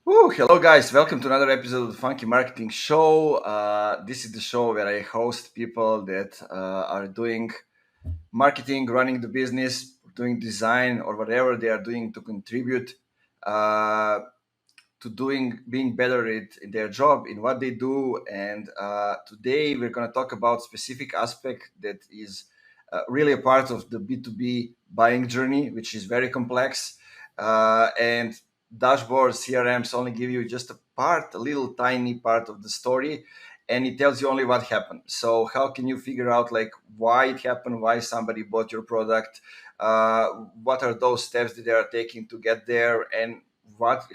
Hello, guys. Welcome to another episode of the Funky Marketing Show. This is the show where I host people that are doing marketing, running the business, doing design, or whatever they are doing to contribute uh, to being better in their job, in what they do. And today we're going to talk about specific aspect that is really a part of the B2B buying journey, which is very complex. And dashboards, CRMs only give you just a little tiny part of the story, and it tells you only what happened. So how can you figure out like why it happened, why somebody bought your product, uh, what are those steps that they are taking to get there, and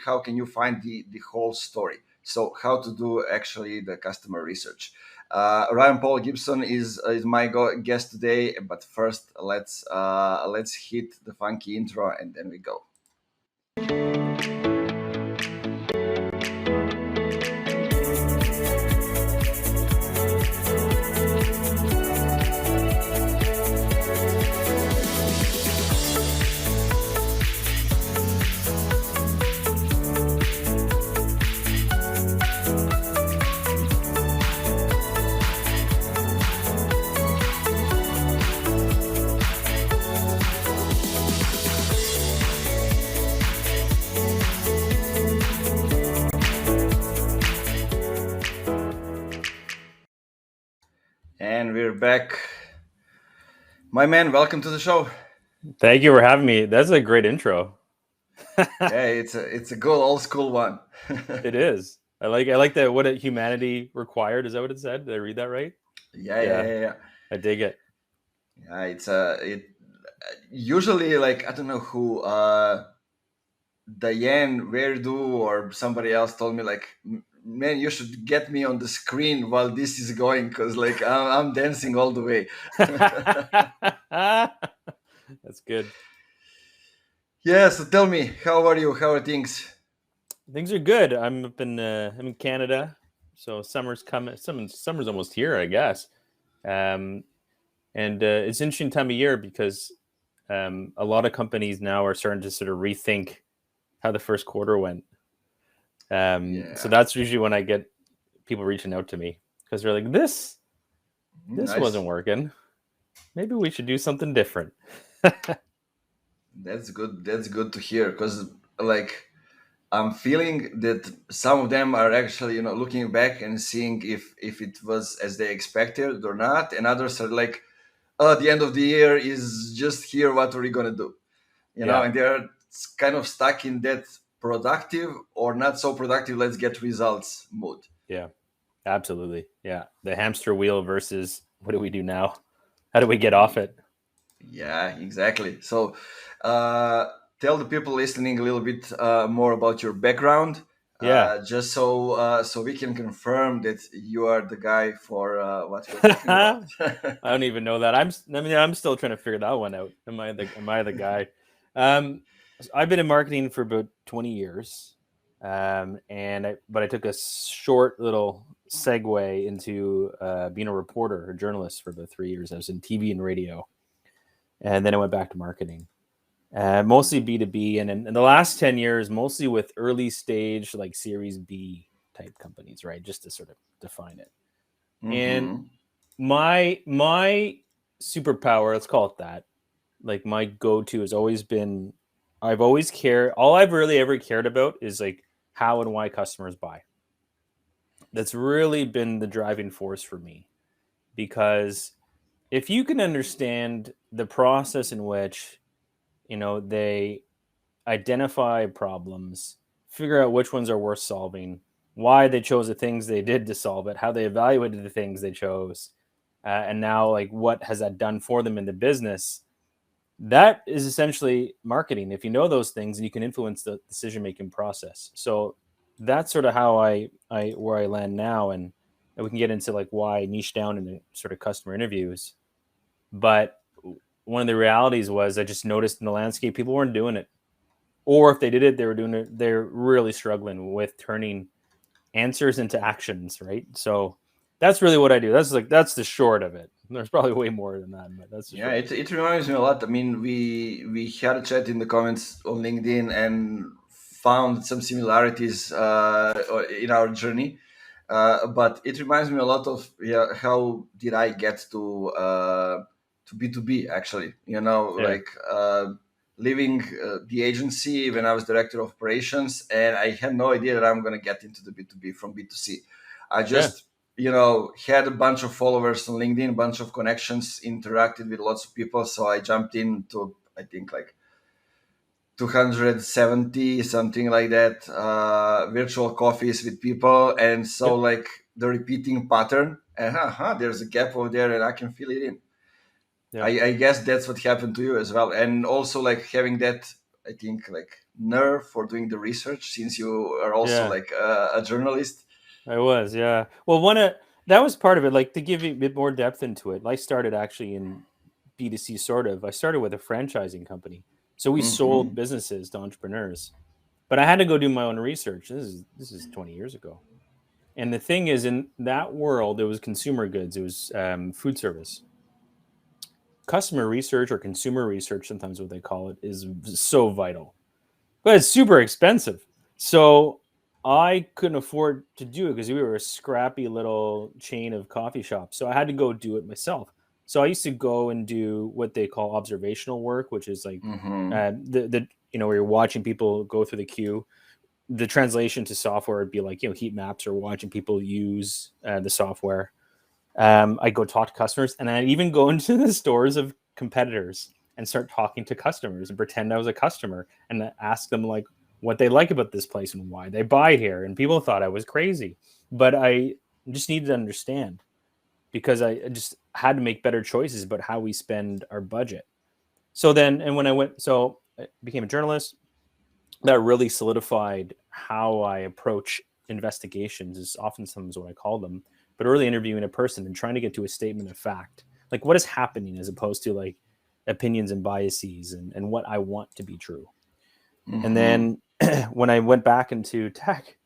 how can you find the whole story? So how to do actually the customer research. Ryan Paul Gibson is my guest today, but first let's hit the funky intro and then we go. And we're back. My man, welcome to the show. Thank you for having me. That's a great intro. Yeah, it's a good old school one. It is. I like that. What humanity required. Is that what it said? Did I read that right? Yeah, yeah, Yeah, yeah, yeah. I dig it. Yeah, it usually like I don't know who Diane Verdu or somebody else told me like, man, you should get me on the screen while this is going because like I'm dancing all the way. That's good. Yeah, so tell me, how are you? How are things? Things are good. I'm in Canada, so summer's coming. Summer's almost here, I guess. Um, and it's an interesting time of year because a lot of companies now are starting to sort of rethink how the first quarter went. So Yeah, that's usually when I get people reaching out to me because they're like, this nice. wasn't working. Maybe we should do something different. That's good. That's good to hear because like I'm feeling that some of them are actually, looking back and seeing if it was as they expected or not, and others are like, oh, the end of the year is just here. What are we gonna do? Yeah, And they're kind of stuck in that productive or not so productive. Let's get results mood. yeah, absolutely. Yeah, the hamster wheel versus what do we do now? How do we get off it? Yeah, exactly. So, uh, tell the people listening a little bit more about your background, Yeah. just so we can confirm that you are the guy for what we're talking I about. don't even know that. I'm still trying to figure that one out. Am I the guy? Um, I've been in marketing for about 20 years. But I took a short little segue into being a reporter or journalist for about 3 years. I was in TV and radio, and then I went back to marketing. Mostly B2B, and in the last 10 years, mostly with early stage, like Series B type companies, right? Just to sort of define it. And Mm-hmm. my superpower, let's call it that, like my go-to has always been, I've always cared, all I've really ever cared about is like how and why customers buy. That's really been the driving force for me because if you can understand the process in which, they identify problems, figure out which ones are worth solving, why they chose the things they did to solve it, how they evaluated the things they chose, and now like what has that done for them in the business. That is essentially marketing. If you know those things, and you can influence the decision making process. So that's sort of how I where I land now, and we can get into like why I niche down in the sort of customer interviews. But one of the realities was I just noticed in the landscape people weren't doing it, or if they did it, they were doing it. They're really struggling with turning answers into actions, right? So that's really what I do. That's the short of it. There's probably way more than that, but that's the Yeah, short it reminds me a lot. I mean, we had a chat in the comments on LinkedIn, and found some similarities in our journey. But it reminds me a lot of, yeah, how did I get to B2B actually? Yeah. Leaving the agency when I was director of operations, and I had no idea that I'm going to get into the B2B from B2C. I Yeah. just, had a bunch of followers on LinkedIn, a bunch of connections, interacted with lots of people. So I jumped into, I think, like 270, something like that, virtual coffees with people. And so, Yep. like, the repeating pattern, and there's a gap over there and I can fill it in. Yep. I guess that's what happened to you as well. And also, like, having that, I think, like, nerve for doing the research, since you are also Yeah. like a journalist. I was, yeah. Well, that was part of it. Like to give you a bit more depth into it, I started actually in B2C sort of. I started with a franchising company. So we sold Hmm. businesses to entrepreneurs. But I had to go do my own research. This is 20 years ago. And the thing is, in that world, it was consumer goods. It was food service. Customer research or consumer research, sometimes what they call it, is so vital, but it's super expensive. So I couldn't afford to do it because we were a scrappy little chain of coffee shops. So I had to go do it myself. So I used to go and do what they call observational work, which is like Hmm. where you're watching people go through the queue. The translation to software would be like heat maps or watching people use the software. I go talk to customers, and I even go into the stores of competitors and start talking to customers and pretend I was a customer and ask them like what they like about this place and why they buy here. And people thought I was crazy, but I just needed to understand because I just had to make better choices about how we spend our budget. So then, and when I became a journalist, that really solidified how I approach investigations. Is often sometimes what I call them, but really interviewing a person and trying to get to a statement of fact, like what is happening, as opposed to like opinions and biases and what I want to be true. And Hmm. then when I went back into tech,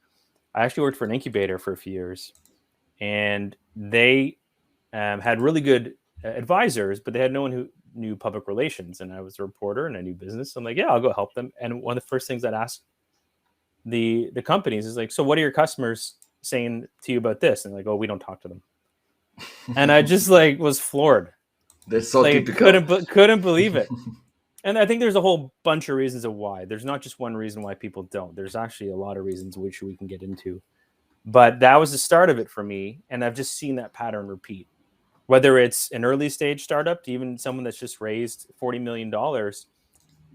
I actually worked for an incubator for a few years, and they had really good advisors, but they had no one who knew public relations. And I was a reporter and I knew business. So I'm like, yeah, I'll go help them. And one of the first things I'd ask the companies is like, so what are your customers saying to you about this? And like, oh, we don't talk to them. And I just like was floored, That's so like typical. couldn't believe it. And I think there's a whole bunch of reasons of why. There's not just one reason why people don't. There's actually a lot of reasons which we can get into. But that was the start of it for me, and I've just seen that pattern repeat. Whether it's an early stage startup to even someone that's just raised $40 million,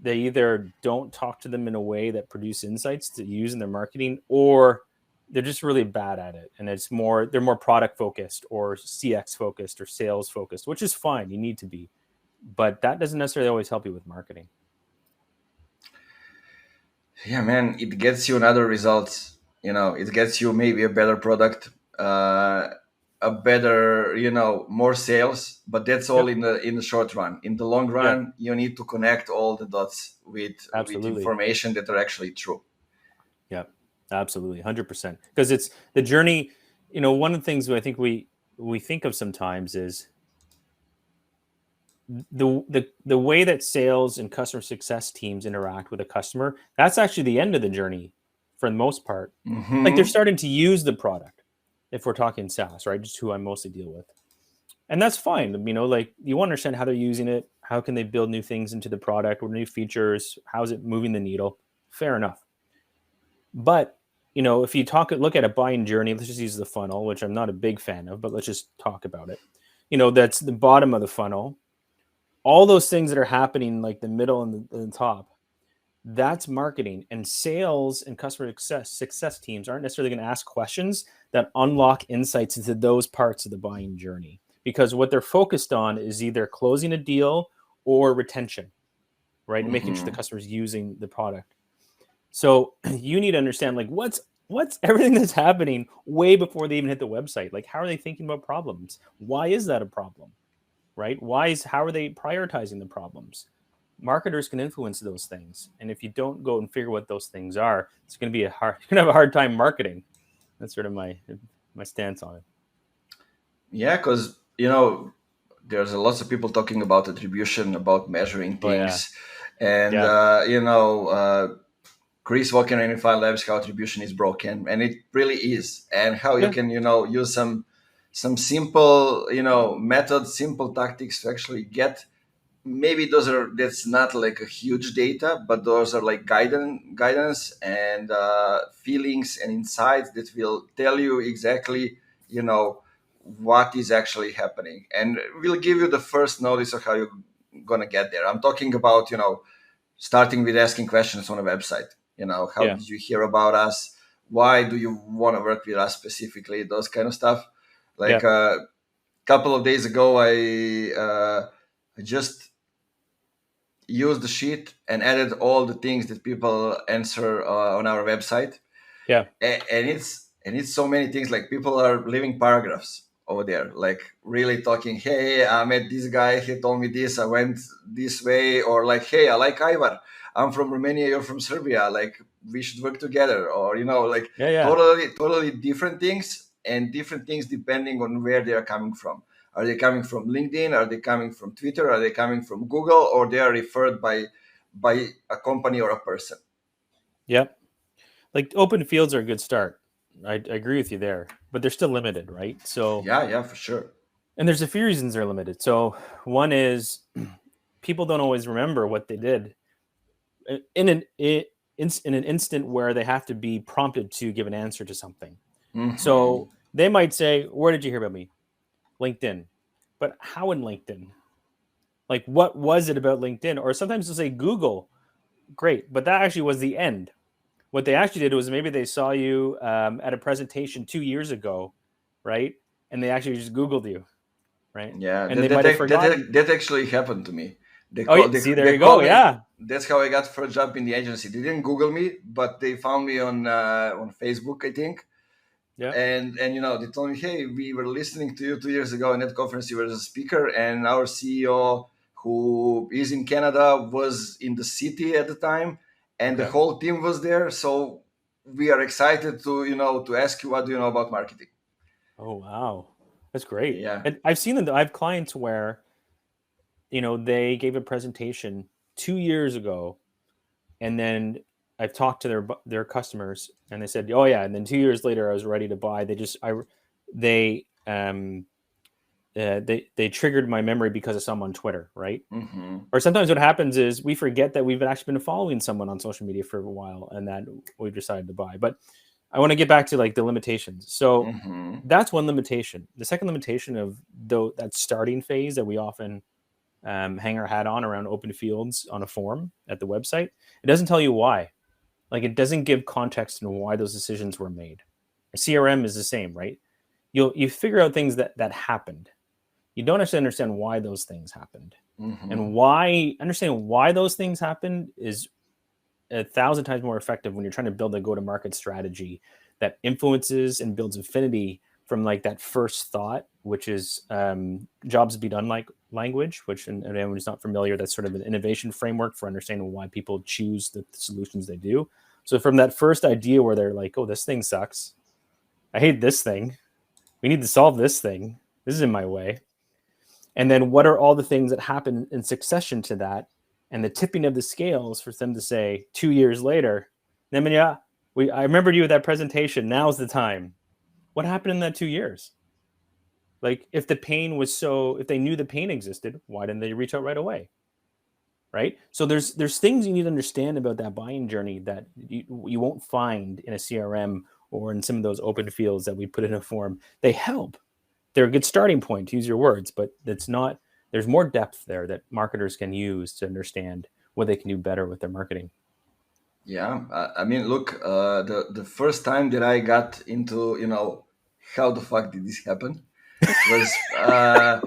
they either don't talk to them in a way that produce insights to use in their marketing, or they're just really bad at it. And they're more product focused or CX focused or sales focused, which is fine. You need to be, but that doesn't necessarily always help you with marketing. Yeah, man, it gets you another results. It gets you maybe a better product, a better, more sales. But that's all Yep. in the short run. In the long Yeah, run, you need to connect all the dots with absolutely. information that are actually true. Yeah, absolutely. 100%. Because it's the journey. One of the things I think we think of sometimes is the way that sales and customer success teams interact with a customer. That's actually the end of the journey for the most part. Like they're Hmm. starting to use the product, if we're talking SaaS, right? Just who I mostly deal with. And that's fine. Like you want to understand how they're using it, how can they build new things into the product, what new features, how is it moving the needle? Fair enough. But if you look at a buying journey, let's just use the funnel, which I'm not a big fan of, but let's just talk about it. That's the bottom of the funnel. All those things that are happening, like the middle and the top, that's marketing. And sales and customer success teams aren't necessarily going to ask questions that unlock insights into those parts of the buying journey, because what they're focused on is either closing a deal or retention, right? And making sure the Hmm. customer's using the product. So you need to understand like what's everything that's happening way before they even hit the website. Like how are they thinking about problems? Why is that a problem? Right? How are they prioritizing the problems? Marketers can influence those things. And if you don't go and figure what those things are, it's going to be you're going to have a hard time marketing. That's sort of my stance on it. Yeah, because there's a lots of people talking about attribution, about measuring Oh yeah. things, and Yeah. Chris Walker and File Labs, how attribution is broken, and it really is, and how you Yeah. can, use some simple, methods, simple tactics to actually get. Maybe that's not like a huge data, but those are like guidance and feelings and insights that will tell you exactly, what is actually happening, and will give you the first notice of how you're gonna get there. I'm talking about, starting with asking questions on a website. How Yeah. did you hear about us? Why do you want to work with us specifically? Those kind of stuff. Like Yeah. a couple of days ago, I just used the sheet and added all the things that people answer on our website, Yeah. and it's so many things. Like, people are leaving paragraphs over there, like really talking, hey, I met this guy, he told me this, I went this way, or like, hey, I like Ivar, I'm from Romania, you're from Serbia, like, we should work together, or like Yeah. Yeah. totally different things, and different things depending on where they are coming from. Are they coming from LinkedIn? Are they coming from Twitter? Are they coming from Google? Or they are referred by a company or a person? Yeah. Like open fields are a good start. I agree with you there, but they're still limited, right? So, Yeah, for sure. and there's a few reasons they're limited. So, one is people don't always remember what they did in an instant where they have to be prompted to give an answer to something. Hmm. So they might say, "Where did you hear about me?" LinkedIn. But how in LinkedIn? Like, what was it about LinkedIn? Or sometimes they'll say Google. Great, but that actually was the end. What they actually did was maybe they saw you at a presentation 2 years ago, right? And they actually just Googled you, right? Yeah, And they might have forgotten. that actually happened to me. They Oh, call yeah, they, see, there they you go. called me. Yeah, That's how I got first job in the agency. They didn't Google me, but they found me on Facebook, I think. yeah. And they told me, hey, we were listening to you 2 years ago in that conference. You were a speaker, and our CEO, who is in Canada, was in the city at the time, and the Okay. whole team was there. So we are excited to ask you, what do you know about marketing? Oh, wow, that's great. Yeah. And I've seen them. I have clients where they gave a presentation 2 years ago, and then I've talked to their customers, and they said, "Oh yeah," and then 2 years later, I was ready to buy. They they triggered my memory because of some on Twitter, right? Hmm. Or sometimes what happens is we forget that we've actually been following someone on social media for a while, and that we've decided to buy. But I want to get back to like the limitations. So Hmm. that's one limitation. The second limitation of that starting phase that we often hang our hat on around open fields on a form at the website, it doesn't tell you why. Like it doesn't give context on why those decisions were made. A CRM is the same, right? You figure out things that happened. You don't actually understand why those things happened. Hmm. And why understanding why those things happened is 1,000 times more effective when you're trying to build a go-to-market strategy that influences and builds affinity from like that first thought, which is jobs to be done like language, which and anyone who's not familiar, that's sort of an innovation framework for understanding why people choose the solutions they do. So from that first idea where they're like, oh, this thing sucks. I hate this thing. We need to solve this thing. This is in my way. And then what are all the things that happen in succession to that? And the tipping of the scales for them to say 2 years later, yeah, I remembered you at that presentation. Now's the time. What happened in that 2 years? Like if they knew the pain existed, why didn't they reach out right away? Right. So there's things you need to understand about that buying journey that you won't find in a CRM or in some of those open fields that we put in a form. They help, they're a good starting point to use your words, but that's not, there's more depth there that marketers can use to understand what they can do better with their marketing. Yeah, I mean, look, the first time that I got into, how the fuck did this happen, was I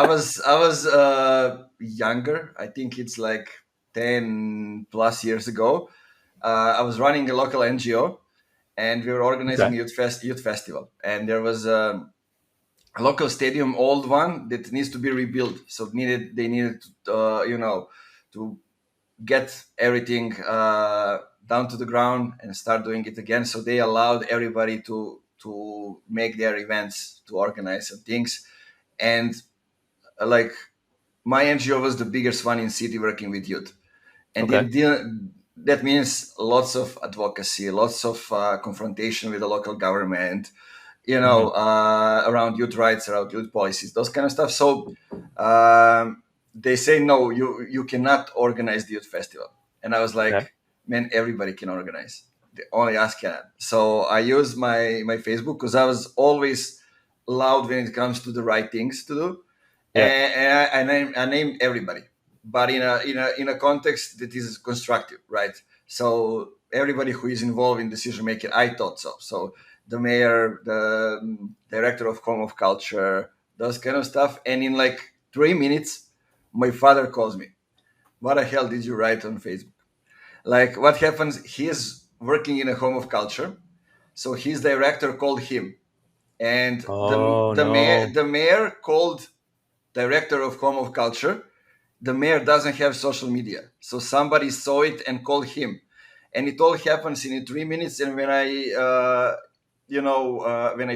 was younger. I think it's like 10 plus years ago. I was running a local NGO, and we were organizing Okay. youth festival, and there was a local stadium, old one, that needs to be rebuilt. So they needed to get everything down to the ground and start doing it again. So they allowed everybody to make their events, to organize some things, and like, my NGO was the biggest one in city working with youth, and they Okay. didn't. that means lots of advocacy, lots of confrontation with the local government, Mhm. around youth rights, around youth policies, those kind of stuff. So they say, no, you cannot organize the youth festival. And I was Okay. like, man, everybody can organize. The only us cannot. So I use my Facebook because I was always loud when it comes to the right things to do. Yeah. I name everybody, but in a context that is constructive, right? So everybody who is involved in decision making, I thought so. So the mayor, the director of Home of Culture, those kind of stuff. And in like 3 minutes, my father calls me. What the hell did you write on Facebook? Like, what happens? He is working in a Home of Culture, so his director called him, and Oh no. the mayor called director of Home of Culture. The mayor doesn't have social media, so somebody saw it and called him, and it all happens in 3 minutes. And when I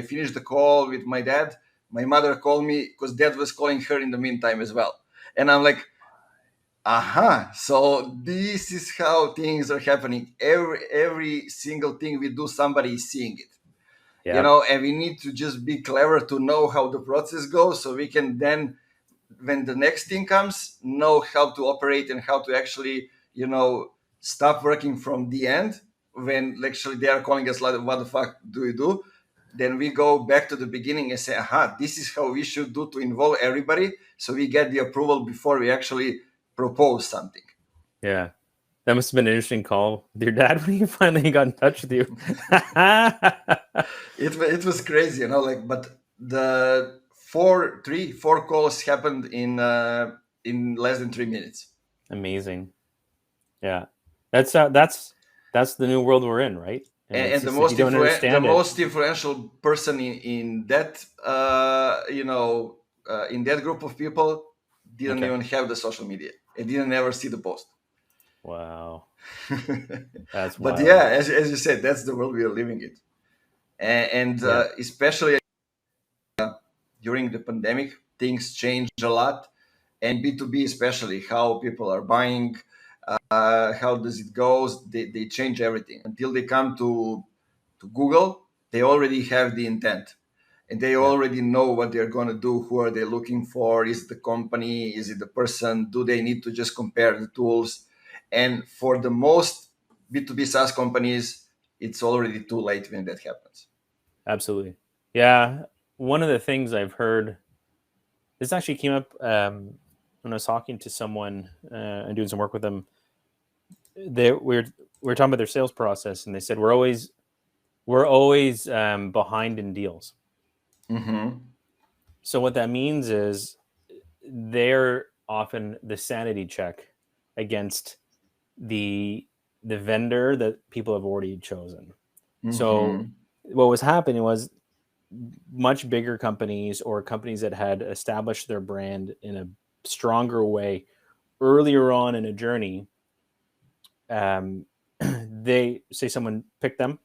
finished the call with my dad, my mother called me because dad was calling her in the meantime as well, and I'm like, aha, so this is how things are happening. Every single thing we do, somebody is seeing it, Yeah. and we need to just be clever to know how the process goes, so we can then, when the next thing comes, know how to operate and how to actually, stop working from the end. When actually they are calling us like, what the fuck do we do? Then we go back to the beginning and say, aha, this is how we should do to involve everybody, so we get the approval before we actually propose something. Yeah. That must have been an interesting call with your dad when he finally got in touch with you. It was crazy, like, but the four calls happened in less than 3 minutes. Amazing. Yeah. That's the new world we're in, right? And it's And just if you don't the understand it. most influential person in that in that group of people didn't Okay. even have the social media and didn't ever see the post. Wow. That's But yeah, wild. as you said, that's the world we are living in. And Yeah. especially during the pandemic, things change a lot. And B2B, especially, how people are buying, how does it goes, they change everything. Until they come to Google, they already have the intent. And they Yeah. already know what they're going to do. Who are they looking for? Is it the company? Is it the person? Do they need to just compare the tools? And for the most B2B SaaS companies, it's already too late when that happens. Absolutely. Yeah. One of the things I've heard, this actually came up when I was talking to someone and doing some work with them. We were talking about their sales process, and they said we're always behind in deals. Mm-hmm. So what that means is they're often the sanity check against the the vendor that people have already chosen. So Mm-hmm. what was happening was much bigger companies or companies that had established their brand in a stronger way earlier on in a journey, um, they say someone picked them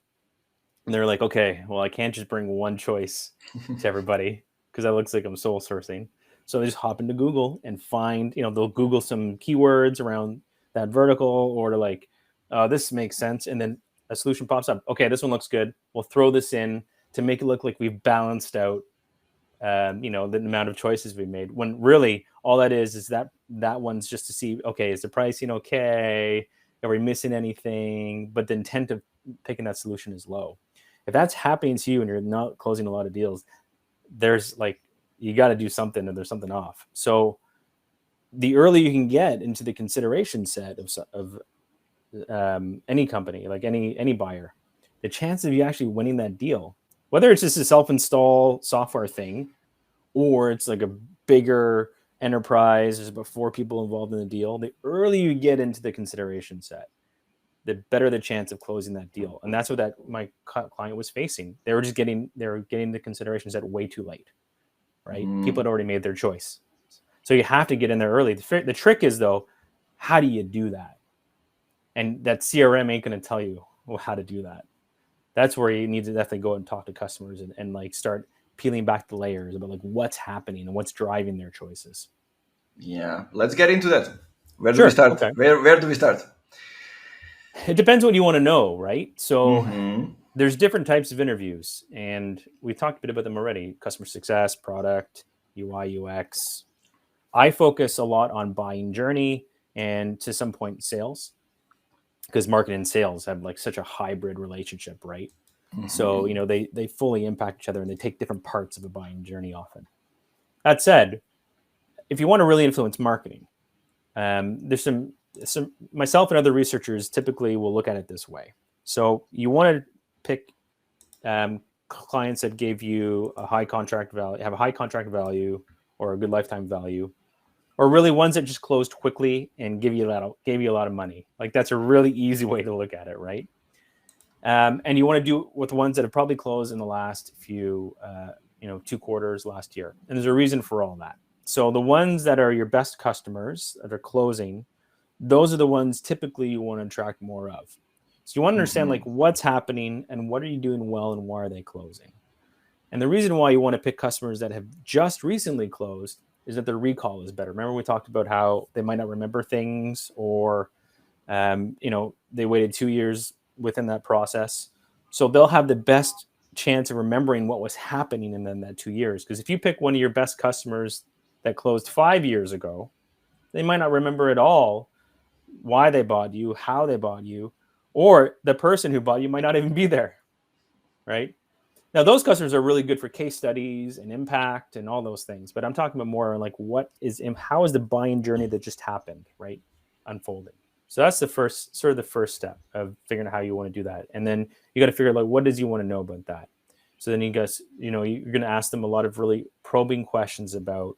and they're like, okay, well, I can't just bring one choice to everybody because that looks like I'm soul sourcing. So they just hop into Google and find, they'll Google some keywords around that vertical or to like, this makes sense. And then a solution pops up. Okay, this one looks good. We'll throw this in to make it look like we've balanced out, the amount of choices we made. When really all that is that one's just to see, okay, is the pricing okay? Are we missing anything? But the intent of picking that solution is low. If that's happening to you and you're not closing a lot of deals, there's like you got to do something or there's something off. So the earlier you can get into the consideration set of any company, like any buyer, the chance of you actually winning that deal, whether it's just a self-install software thing or it's like a bigger enterprise, there's about 4 people involved in the deal, the earlier you get into the consideration set, the better the chance of closing that deal. And that's what that my client was facing. They were getting the consideration set way too late, right? People Mm. had already made their choice. So you have to get in there early. The trick is though, how do you do that? And that CRM ain't going to tell you how to do that. That's where you need to definitely go and talk to customers and like start peeling back the layers about like what's happening and what's driving their choices. Yeah, let's get into that. Where do we Sure. start? Okay. Where do we start? It depends what you want to know, right? So Mm-hmm. there's different types of interviews, and we talked a bit about them already: customer success, product, UI, UX. I focus a lot on buying journey and to some point sales, because marketing and sales have like such a hybrid relationship, right? So, Mm-hmm. they fully impact each other and they take different parts of a buying journey often. That said, if you want to really influence marketing, there's some myself and other researchers typically will look at it this way. So you want to pick clients that gave you a high contract value, have a high contract value or a good lifetime value, or really ones that just closed quickly and gave you a lot of money. Like that's a really easy way to look at it, right? And you want to do with ones that have probably closed in the last few, 2 quarters last year. And there's a reason for all that. So the ones that are your best customers that are closing, those are the ones typically you want to attract more of. So you want to understand Mm-hmm. like what's happening and what are you doing well and why are they closing. And the reason why you want to pick customers that have just recently closed is that their recall is better. Remember we talked about how they might not remember things, or they waited 2 years within that process. So they'll have the best chance of remembering what was happening in them that 2 years. Because if you pick one of your best customers that closed 5 years ago, they might not remember at all why they bought you, how they bought you, or the person who bought you might not even be there, right? Now, those customers are really good for case studies and impact and all those things. But I'm talking about more like how is the buying journey that just happened, right, unfolding. So that's the first step of figuring out how you want to do that. And then you got to figure out like what does you want to know about that. So then you're going to ask them a lot of really probing questions about,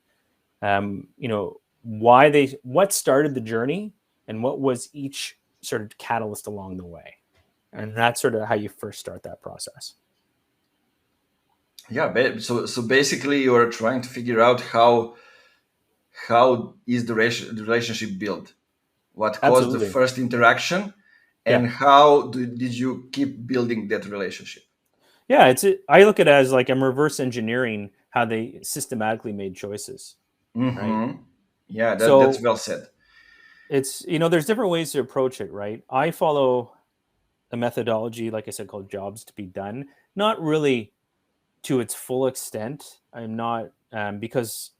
what started the journey and what was each sort of catalyst along the way. And that's sort of how you first start that process. Yeah. So basically, you are trying to figure out how is the relationship built, what caused the Absolutely. first interaction, Yeah. and how did you keep building that relationship. Yeah, I look at it as like I'm reverse engineering how they systematically made choices, right? Mm-hmm. Yeah, that's So well said. it's there's different ways to approach it, right? I follow a methodology, like I said, called jobs to be done. Not really to its full extent. I'm not because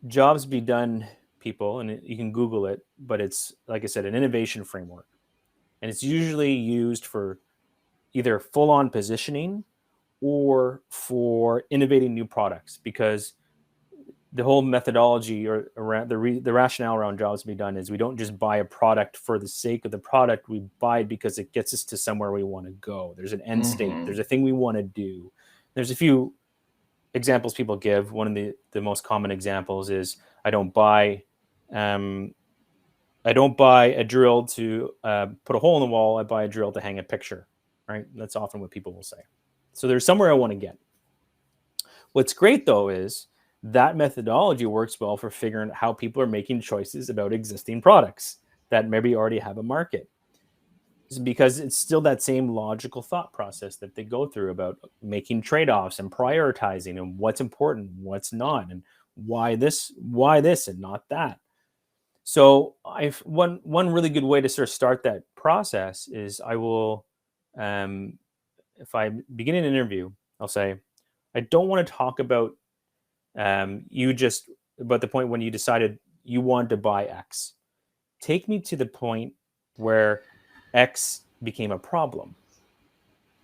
jobs be done people, and you can Google it, but it's like I said, an innovation framework, and it's usually used for either full on positioning or for innovating new products, because the whole methodology or around the rationale around jobs to be done is we don't just buy a product for the sake of the product. We buy it because it gets us to somewhere we want to go. There's an end state. Mm-hmm. There's a thing we want to do. There's a few examples people give. One of the most common examples is I don't buy um, I don't buy a drill to put a hole in the wall. I buy a drill to hang a picture. Right. That's often what people will say. So there's somewhere I want to get. What's great though is that methodology works well for figuring out how people are making choices about existing products that maybe already have a market. It's because it's still that same logical thought process that they go through about making trade-offs and prioritizing and what's important, what's not, and why this and not that. So I one really good way to sort of start that process is I will um, if I begin an interview, I'll say, I don't want to talk about you just about the point when you decided you wanted to buy X. Take me to the point where X became a problem.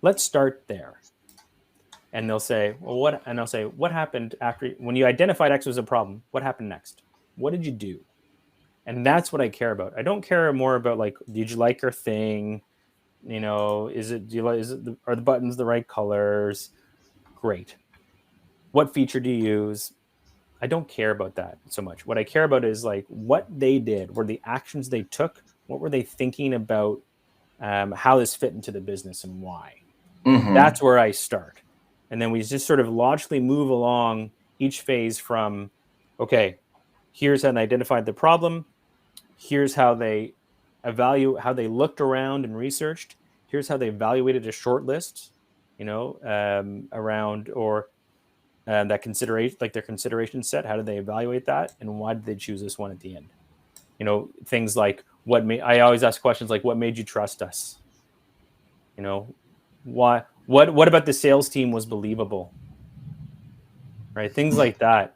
Let's start there. And they'll say, well, what? And I'll say, what happened after when you identified X was a problem? What happened next? What did you do? And that's what I care about. I don't care more about like, did you like your thing? Is it do you like? Are the buttons the right colors? Great. What feature do you use? I don't care about that so much. What I care about is like what they did, were the actions they took, what were they thinking about, how this fit into the business and why. Mm-hmm. That's where I start. And then we just sort of logically move along each phase from, okay, here's how they identified the problem. Here's how they how they looked around and researched. Here's how they evaluated a short list, around or that consideration, like their consideration set. How did they evaluate that, and why did they choose this one at the end? Things like I always ask questions like, what made you trust us? You know, why, what about the sales team was believable, right? Things like that,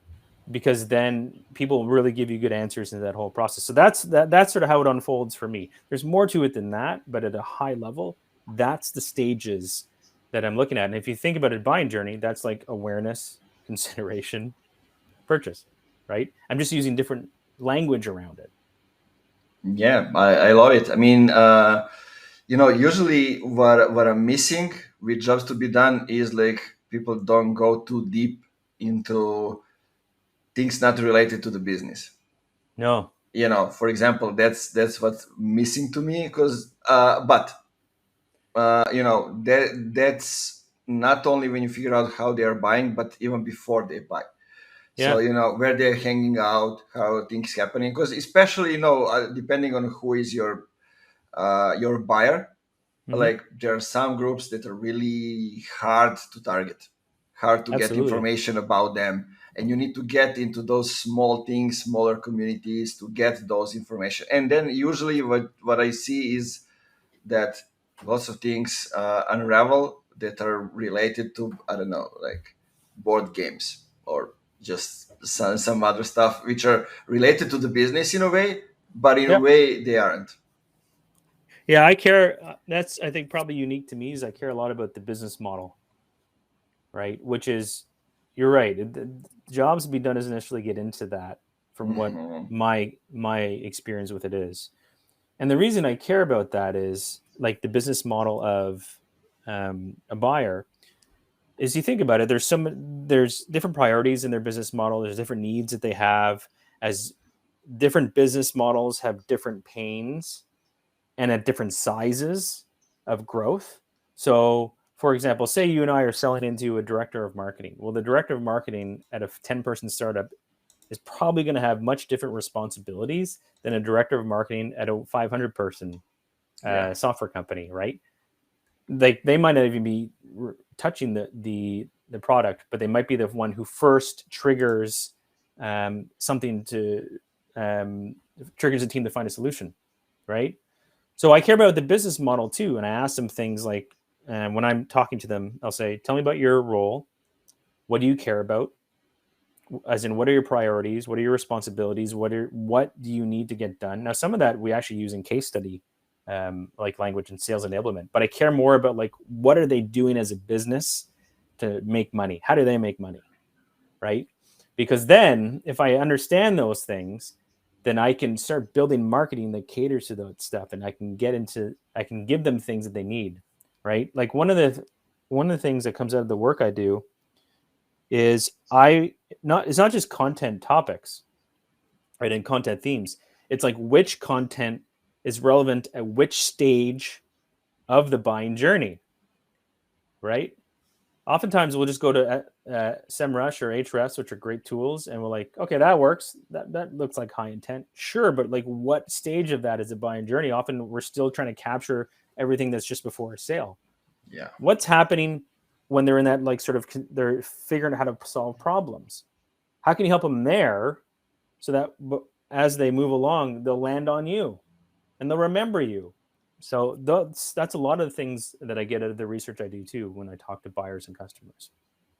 because then people really give you good answers in that whole process. So that's sort of how it unfolds for me. There's more to it than that, but at a high level, that's the stages that I'm looking at. And if you think about a buying journey, that's like awareness, consideration, purchase, right? I'm just using different language around it. Yeah, I love it. I mean, usually what I'm missing with jobs to be done is like people don't go too deep into things not related to the business. No. For example, that's what's missing to me. Because but that's not only when you figure out how they are buying, but even before they buy. So Yeah. where they're hanging out, how things happening. Because especially depending on who is your buyer, Hmm. like there are some groups that are really hard to target, hard to get Absolutely. information about them, and you need to get into those small things, smaller communities to get those information. And then usually what I see is that lots of things unravel that are related to, I don't know, like board games or just some other stuff which are related to the business in a way, but in a Yep. way they aren't. Yeah, I care. That's, I think, probably unique to me is I care a lot about the business model, right? Which is, you're right. The jobs to be done doesn't necessarily get into that from what Hmm. my experience with it is. And the reason I care about that is like the business model of a buyer is, you think about it, there's different priorities in their business model. There's different needs that they have, as different business models have different pains and at different sizes of growth. So, for example, say you and I are selling into a director of marketing. Well, the director of marketing at a 10-person startup is probably going to have much different responsibilities than a director of marketing at a 500-person Yeah. software company, right? They might not even be touching the product, but they might be the one who first triggers something to triggers a team to find a solution, right? So I care about the business model too, and I ask them things like, when I'm talking to them, I'll say, "Tell me about your role. What do you care about? As in, what are your priorities? What are your responsibilities? What do you need to get done?" Now, some of that we actually use in case study, like language and sales enablement. But I care more about like, what are they doing as a business to make money? How do they make money? Right? Because then, if I understand those things, then I can start building marketing that caters to that stuff, and I can give them things that they need. Right? Like one of the things that comes out of the work I do is it's not just content topics, right, and content themes. It's like which content is relevant at which stage of the buying journey, right? Oftentimes we'll just go to SEMrush or Ahrefs, which are great tools, and we're like, okay, that works. That looks like high intent, sure, but like, what stage of that is a buying journey? Often we're still trying to capture everything that's just before a sale. Yeah. What's happening when they're in that, like, sort of they're figuring out how to solve problems? How can you help them there so that as they move along, they'll land on you and they'll remember you? So that's a lot of the things that I get out of the research I do too when I talk to buyers and customers.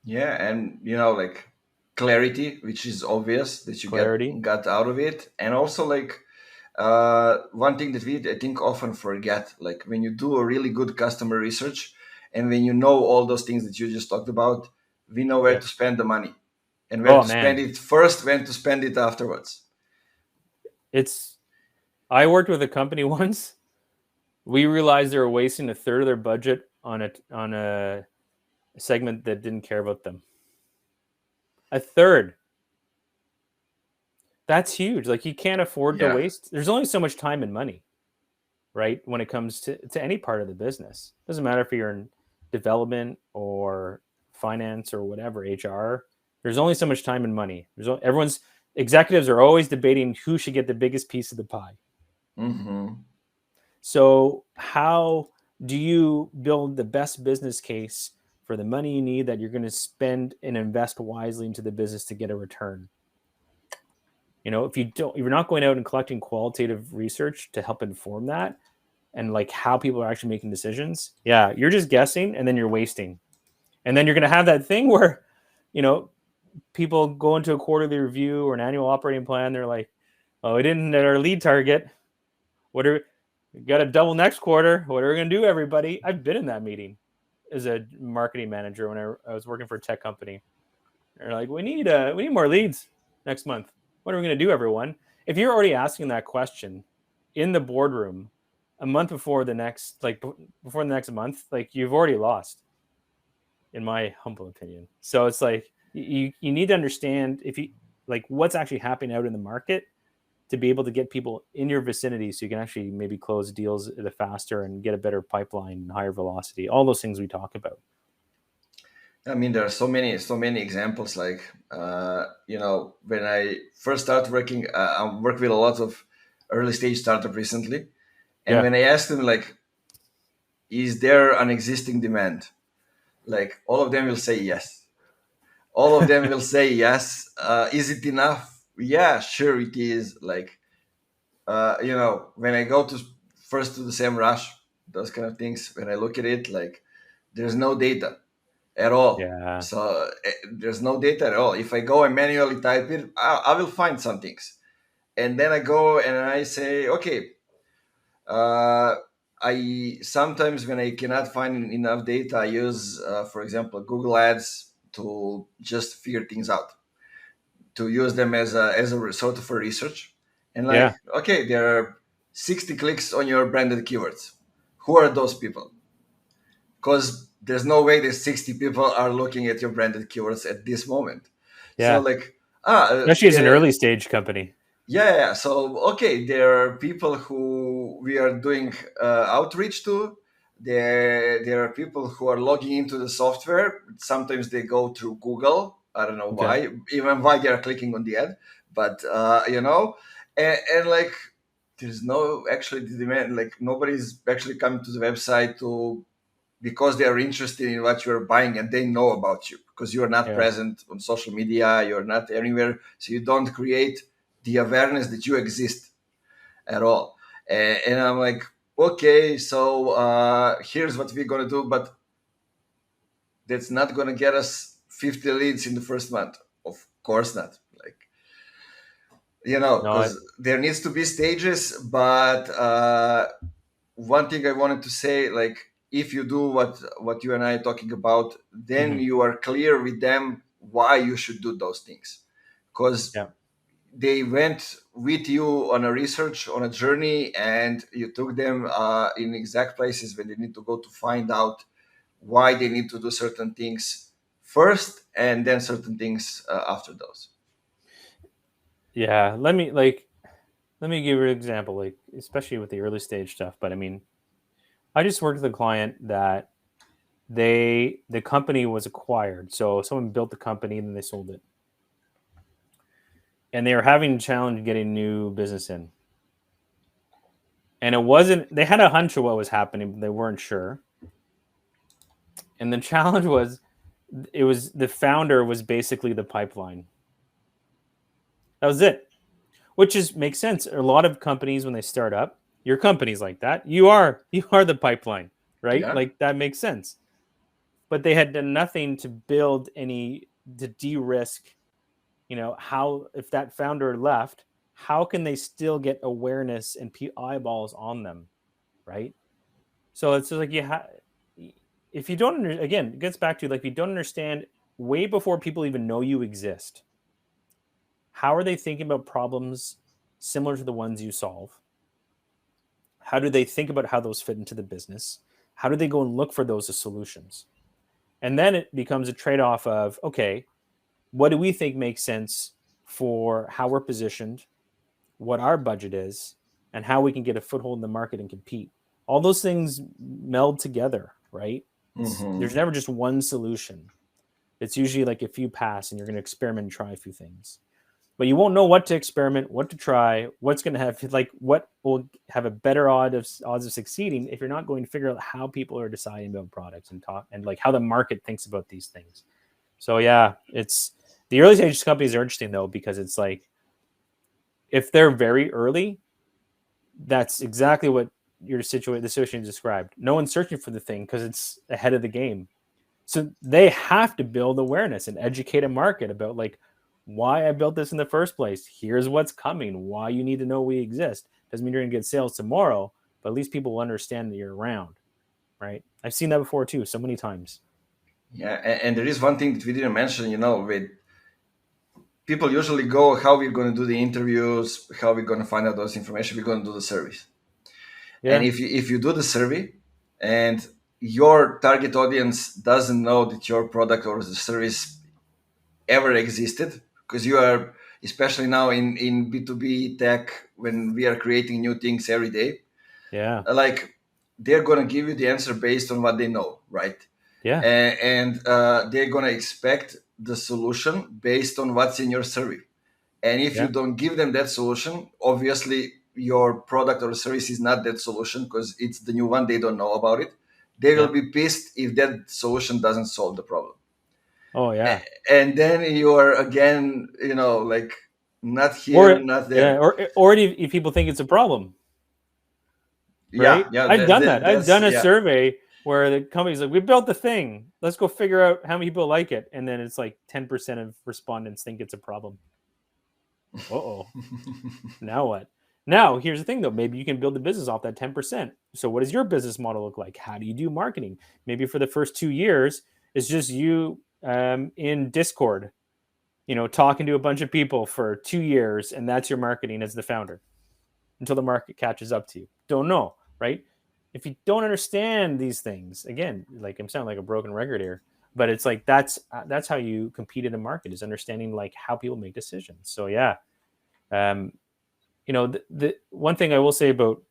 Yeah, and like clarity, which is obvious that you Clarity. got out of it, and also like one thing that we I think often forget, like when you do a really good customer research, and when you know all those things that you just talked about, we know where Yeah. to spend the money, and where Oh to spend man, it first, when to spend it afterwards. it's. I worked with a company once. We realized they were wasting a third of their budget on a segment that didn't care about them. A third. That's huge. Like, you can't afford to Yeah. waste. There's only so much time and money, right? When it comes to any part of the business, doesn't matter if you're in development or finance or whatever, HR. There's only so much time and money. Everyone's executives are always debating who should get the biggest piece of the pie. Mm-hmm. So how do you build the best business case for the money you need that you're going to spend and invest wisely into the business to get a return? If you're not going out and collecting qualitative research to help inform that and like how people are actually making decisions, yeah, you're just guessing and then you're wasting. And then you're going to have that thing where, you know, people go into a quarterly review or an annual operating plan. They're like, oh, we didn't hit our lead target. What are we got to double next quarter? What are we going to do, everybody? I've been in that meeting as a marketing manager when I was working for a tech company. They're like, we need more leads next month. What are we going to do, everyone? If you're already asking that question in the boardroom a month before the next, like before the next month, like you've already lost, in my humble opinion. So it's like you need to understand if you like what's actually happening out in the market to be able to get people in your vicinity so you can actually maybe close deals faster and get a better pipeline and higher velocity. All those things we talk about. I mean, there are so many examples. Like, when I first started working, I worked with a lot of early stage startup recently, and Yeah. when I asked them like, "Is there an existing demand?" Like, all of them will say yes. All of them will say yes. Is it enough? Yeah, sure it is. Like, when I go to first to the same rush, those kind of things. When I look at it, like, there's no data at all. Yeah. So there's no data at all. If I go and manually type it, I will find some things. And then I go and I say, okay, uh, I sometimes when I cannot find enough data, I use, for example, Google Ads to just figure things out, to use them as a sort of a research. And Yeah. like, okay, there are 60 clicks on your branded keywords. Who are those people? Because there's no way that 60 people are looking at your branded keywords at this moment. So Yeah. like, Especially as an early stage company. yeah. So okay, there are people who we are doing outreach to. There are people who are logging into the software. Sometimes they go through Google. I don't know Okay. why, even why they are clicking on the ad, but and like there's no actually the demand. Like nobody's actually coming to the website to because they are interested in what you're buying and they know about you because you're not Yeah. present on social media, you're not anywhere, so you don't create the awareness that you exist at all. And I'm like, okay, so here's what we're gonna do, but that's not gonna get us 50 leads in the first month. Of course not. Like, No, because there needs to be stages, but one thing I wanted to say, like, if you do what you and I are talking about, then mhm. you are clear with them why you should do those things, because Yeah. they went with you on a research, on a journey, and you took them in exact places when they need to go to find out why they need to do certain things first, and then certain things after those. Yeah. Let me give you an example, like especially with the early stage stuff. But I mean, I just worked with a client that the company was acquired. So someone built the company and then they sold it. And they were having a challenge getting new business in. And it wasn't they had a hunch of what was happening, but they weren't sure. And the challenge was it was the founder was basically the pipeline. That was it. Which is makes sense. A lot of companies when they start up, your company's like that. You are the pipeline, right? Yeah. Like that makes sense. But they had done nothing to build any to de-risk, how if that founder left, how can they still get awareness and eyeballs on them, right? So it's just like if you don't again, it gets back to like if you don't understand way before people even know you exist, how are they thinking about problems similar to the ones you solve? How do they think about how those fit into the business? How do they go and look for those as solutions? And then it becomes a trade-off of, okay, what do we think makes sense for how we're positioned, what our budget is, and how we can get a foothold in the market and compete? All those things meld together, right? There's Hmm. never just one solution. It's usually like a few paths, and you're going to experiment and try a few things. But you won't know what to experiment, what to try, what's going to have like what will have a better odds of succeeding if you're not going to figure out how people are deciding about products and talk and like how the market thinks about these things. So yeah, it's the early stage companies are interesting though because it's like If they're very early, that's exactly what the situation described. No one's searching for the thing because it's ahead of the game. So they have to build awareness and educate a market about like why I built this in the first place. Here's what's coming. Why you need to know we exist. Doesn't mean you're gonna get sales tomorrow, but at least people will understand that you're around, right? I've seen that before too, so many times. Yeah, and there is one thing that we didn't mention. With people usually go, how we're going to do the interviews, how we're going to find out those information. We're going to do the surveys. And Yeah, if you do the survey and your target audience doesn't know that your product or the service ever existed, because you are, especially now in B2B tech, when we are creating new things every day, yeah, like they're going to give you the answer based on what they know, right? yeah, And they're going to expect the solution based on what's in your survey. And if you yeah, don't give them that solution, obviously your product or service is not that solution because it's the new one. They don't know about it. They will yeah. be pissed if that solution doesn't solve the problem. Oh yeah. And then you are again, like not here, Or not yeah, there. or if people think it's a problem, Yeah, right? yeah, I've done that. I've that's done a yeah. survey where the company's like, we built the thing. Let's go figure out how many people like it. And then it's like 10% of respondents think it's a problem. Uh-oh. Now what? Now, here's the thing though. Maybe you can build the business off that 10%. So what does your business model look like? How do you do marketing? Maybe for the first 2 years, it's just you in Discord, talking to a bunch of people for 2 years, and that's your marketing as the founder until the market catches up to you. Don't know, right? If you don't understand these things, again, like I'm sounding like a broken record here, but it's like that's how you compete in a market is understanding like how people make decisions. So yeah, um, the one thing I will say about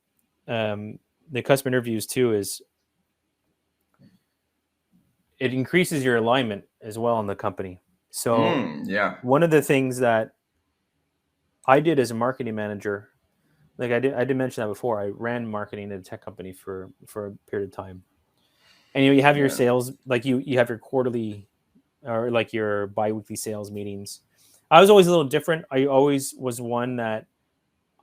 the customer interviews too is it increases your alignment as well in the company. So Yeah, one of the things that I did as a marketing manager, like I did mention that before. I ran marketing at a tech company for a period of time, and you have your yeah. sales, like you have your quarterly or like your biweekly sales meetings. I was always a little different. I always was one that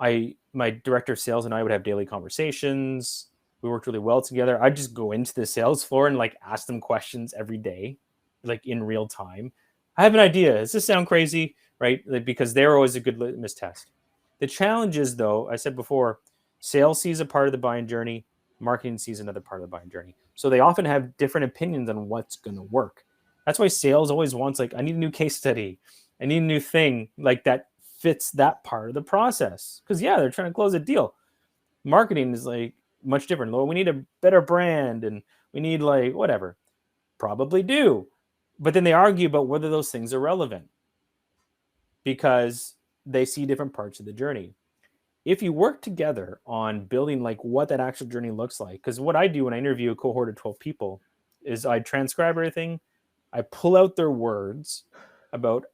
my director of sales and I would have daily conversations. We worked really well together. I'd just go into the sales floor and like ask them questions every day, like in real time. I have an idea. Does this sound crazy? Right? Like, because they're always a good litmus test. The challenge is, though, I said before, sales sees a part of the buying journey, marketing sees another part of the buying journey. So they often have different opinions on what's going to work. That's why sales always wants, like, I need a new case study. I need a new thing like that fits that part of the process. Because, yeah, they're trying to close a deal. Marketing is like much different. Well, we need a better brand and we need like whatever. Probably do. But then they argue about whether those things are relevant because they see different parts of the journey. If you work together on building like what that actual journey looks like, because what I do when I interview a cohort of 12 people is I transcribe everything, I pull out their words about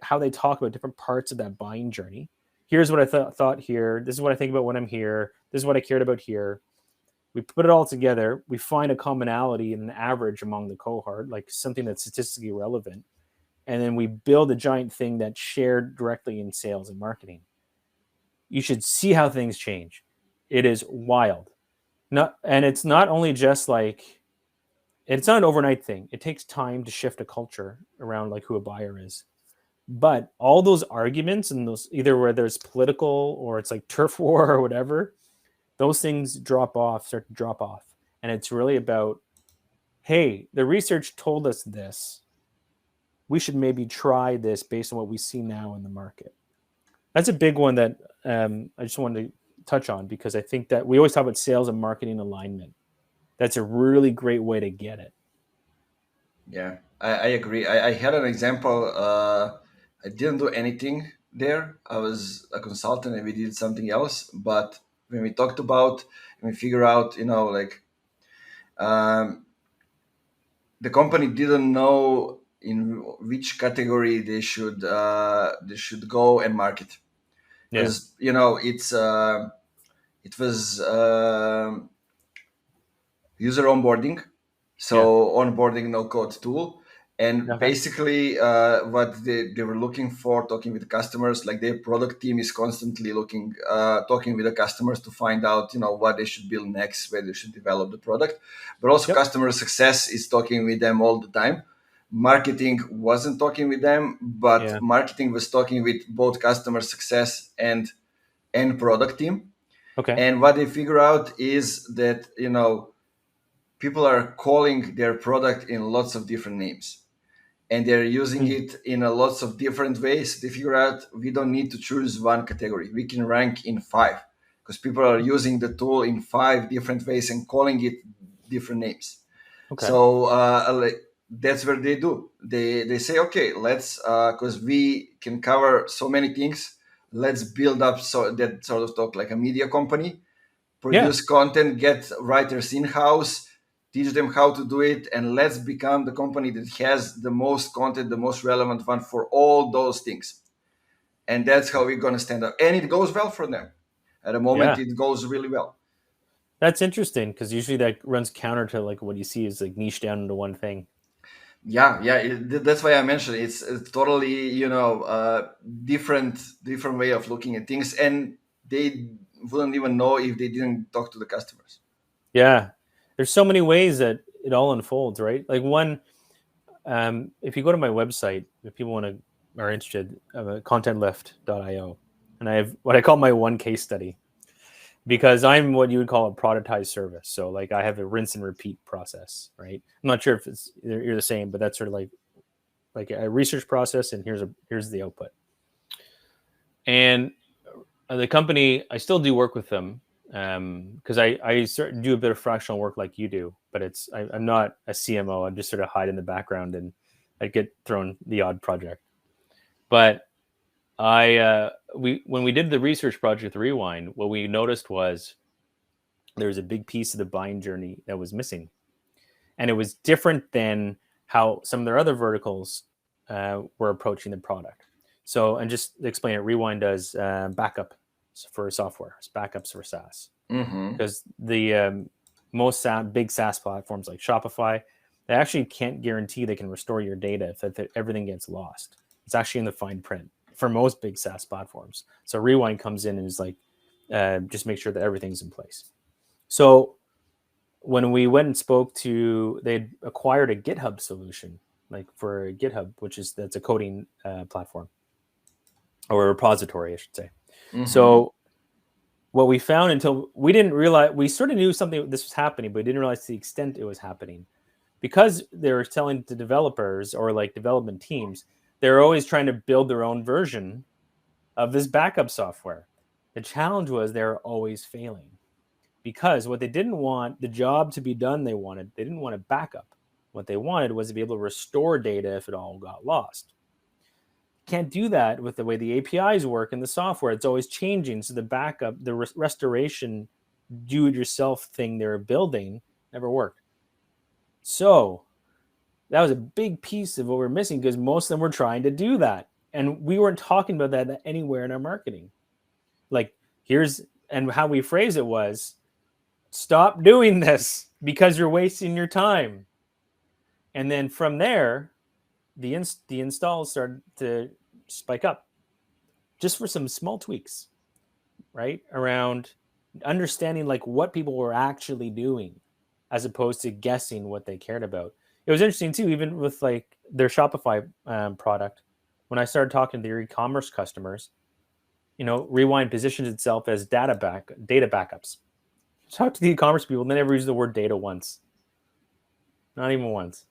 how they talk about different parts of that buying journey. Here's what I thought here. This is what I think about when I'm here. This is what I cared about here. We put it all together. We find a commonality and an average among the cohort, like something that's statistically relevant. And then we build a giant thing that's shared directly in sales and marketing. You should see how things change. It is wild. And it's not only just like it's not an overnight thing. It takes time to shift a culture around like who a buyer is. But all those arguments and those either whether it's political or it's like turf war or whatever, those things start to drop off. And it's really about, hey, the research told us this. We should maybe try this based on what we see now in the market. That's a big one that I just wanted to touch on because I think that we always talk about sales and marketing alignment. That's a really great way to get it. Yeah, I agree. I had an example. I didn't do anything there. I was a consultant and we did something else. But when we talked about and we figure out, like um, the company didn't know in which category they should go and market Yeah. because it was user onboarding, Yeah. so onboarding no code tool, And Okay. basically, what they were looking for, talking with customers, like their product team is constantly looking, talking with the customers to find out, what they should build next, where they should develop the product. But also, Yep. customer success is talking with them all the time. Marketing wasn't talking with them, but Yeah. marketing was talking with both customer success and product team. Okay. And what they figure out is that people are calling their product in lots of different names, and they're using Mm. it in a lots of different ways. They figure out we don't need to choose one category. We can rank in five because people are using the tool in five different ways and calling it different names. Okay. So that's where they do. They say, okay, let's because we can cover so many things. Let's build up so that sort of talk like a media company, Yeah. produce content, get writers in house, teach them how to do it, and let's become the company that has the most content, the most relevant one for all those things. And that's how we're going to stand up. And it goes well for them. At the moment, Yeah. it goes really well. That's interesting because usually that runs counter to like what you see is like niche down into one thing. Yeah. That's why I mentioned it's totally, different way of looking at things. And they wouldn't even know if they didn't talk to the customers. Yeah. There's so many ways that it all unfolds, right? Like one, if you go to my website, if people are interested, contentlift.io, and I have what I call my one case study because I'm what you would call a productized service. So like I have a rinse and repeat process, right? I'm not sure if you're the same, but that's sort of like a research process, and here's the output. And the company, I still do work with them because I sort of do a bit of fractional work like you do, but I'm not a CMO. I'm just sort of hide in the background and I get thrown the odd project. But we when we did the research project Rewind, what we noticed was there was a big piece of the buying journey that was missing, and it was different than how some of their other verticals were approaching the product. So, and just to explain it, Rewind does backup for software, backups for SaaS, Mm-hmm. because the most big SaaS platforms like Shopify, they actually can't guarantee they can restore your data if everything gets lost. It's actually in the fine print for most big SaaS platforms. So Rewind comes in and is like, just make sure that everything's in place. So when we went and spoke to, they'd acquired a GitHub solution, like for GitHub, that's a coding platform or a repository, I should say. Mm-hmm. So what we found, until we didn't realize, we sort of knew something this was happening, but we didn't realize the extent it was happening, because they were telling the developers or like development teams, they're always trying to build their own version of this backup software. The challenge was they were always failing, because what they didn't want the job to be done, they didn't want a backup. What they wanted was to be able to restore data if it all got lost. Can't do that with the way the APIs work in the software. It's always changing. So the backup, the restoration, do-it-yourself thing they were building never worked. So that was a big piece of what we're missing, because most of them were trying to do that, and we weren't talking about that anywhere in our marketing. Like and how we phrase it was, stop doing this because you're wasting your time. And then from there, the installs started to spike up, just for some small tweaks, right? Around understanding like what people were actually doing as opposed to guessing what they cared about. It was interesting too, even with like their Shopify product. When I started talking to their e-commerce customers, Rewind positions itself as data backups. Talk to the e-commerce people, they never use the word data once, not even once.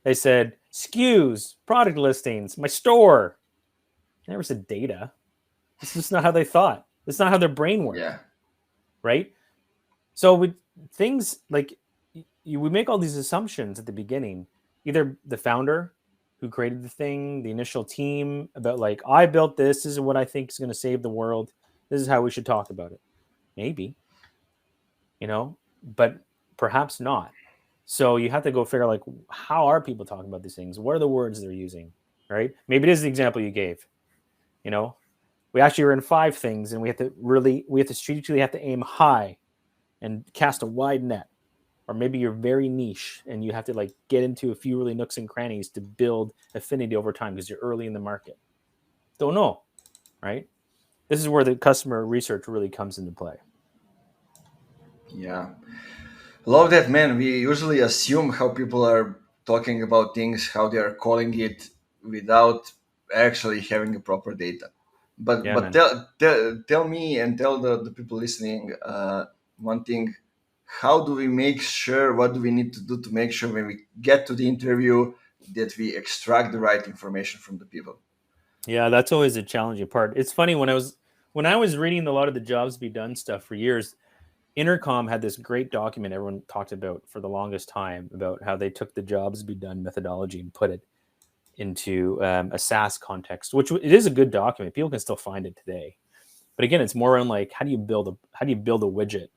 They said SKUs, product listings, my store. They never said data. This is not how they thought. It's not how their brain worked, Yeah. right? So with things like we make all these assumptions at the beginning. Either the founder who created the thing, the initial team, about like, I built this is what I think is going to save the world. This is how we should talk about it. Maybe, but perhaps not. So you have to go figure out, like, how are people talking about these things? What are the words they're using, right? Maybe it is the example you gave. We actually are in 5 things, and we have to strategically have to aim high and cast a wide net. or maybe you're very niche and you have to like get into a few really nooks and crannies to build affinity over time because you're early in the market. Don't know, right? This is where the customer research really comes into play. Yeah. Love that, man. We usually assume how people are talking about things, how they are calling it, without actually having a proper data. But Yeah, but man. tell me and tell the people listening one thing. How do we make sure? What do we need to do to make sure when we get to the interview that we extract the right information from the people? Yeah, that's always a challenging part. It's funny when I was reading a lot of the jobs be done stuff for years, Intercom had this great document everyone talked about for the longest time about how they took the jobs be done methodology and put it into a SaaS context, which it is a good document. People can still find it today. But again, it's more on like how do you build a widget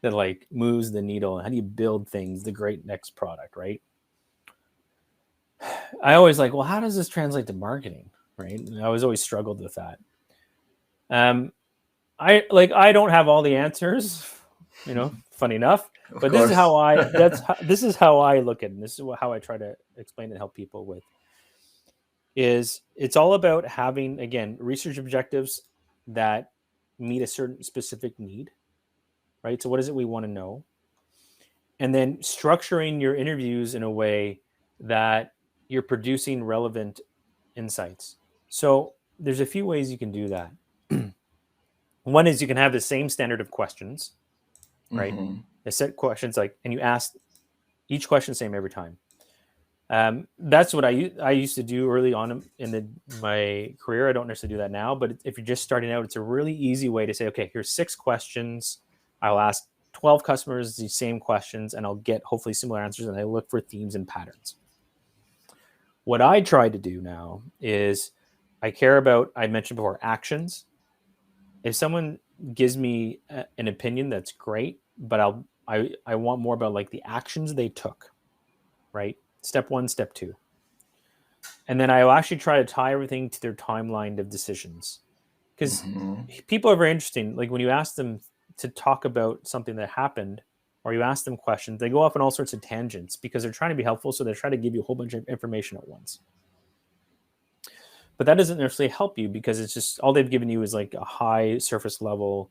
that like moves the needle? How do you build things, the great next product, right? I always like, well, how does this translate to marketing, right? And I was always struggled with that. Um, I don't have all the answers, funny enough, Of but this is course. how I that's how, this is how I look at it. And this is how I try to explain and help people with is it's all about having again research objectives that meet a certain specific need, right? So what is it we want to know? And then structuring your interviews in a way that you're producing relevant insights. So there's a few ways you can do that. One is you can have the same standard of questions, right? Hmm. A set questions like, and you ask each question the same every time. That's what I used to do early on in my career. I don't necessarily do that now, but if you're just starting out, it's a really easy way to say, okay, here's 6 questions. I'll ask 12 customers these same questions, and I'll get hopefully similar answers. And I look for themes and patterns. What I try to do now is I care about, I mentioned before, actions. If someone gives me an opinion, that's great, but I want more about like the actions they took, right? Step one, step two. And then I'll actually try to tie everything to their timeline of decisions. Because Hmm. people are very interesting. Like when you ask them to talk about something that happened, or you ask them questions, they go off on all sorts of tangents because they're trying to be helpful. So they're trying to give you a whole bunch of information at once. But that doesn't necessarily help you because it's just all they've given you is like a high surface level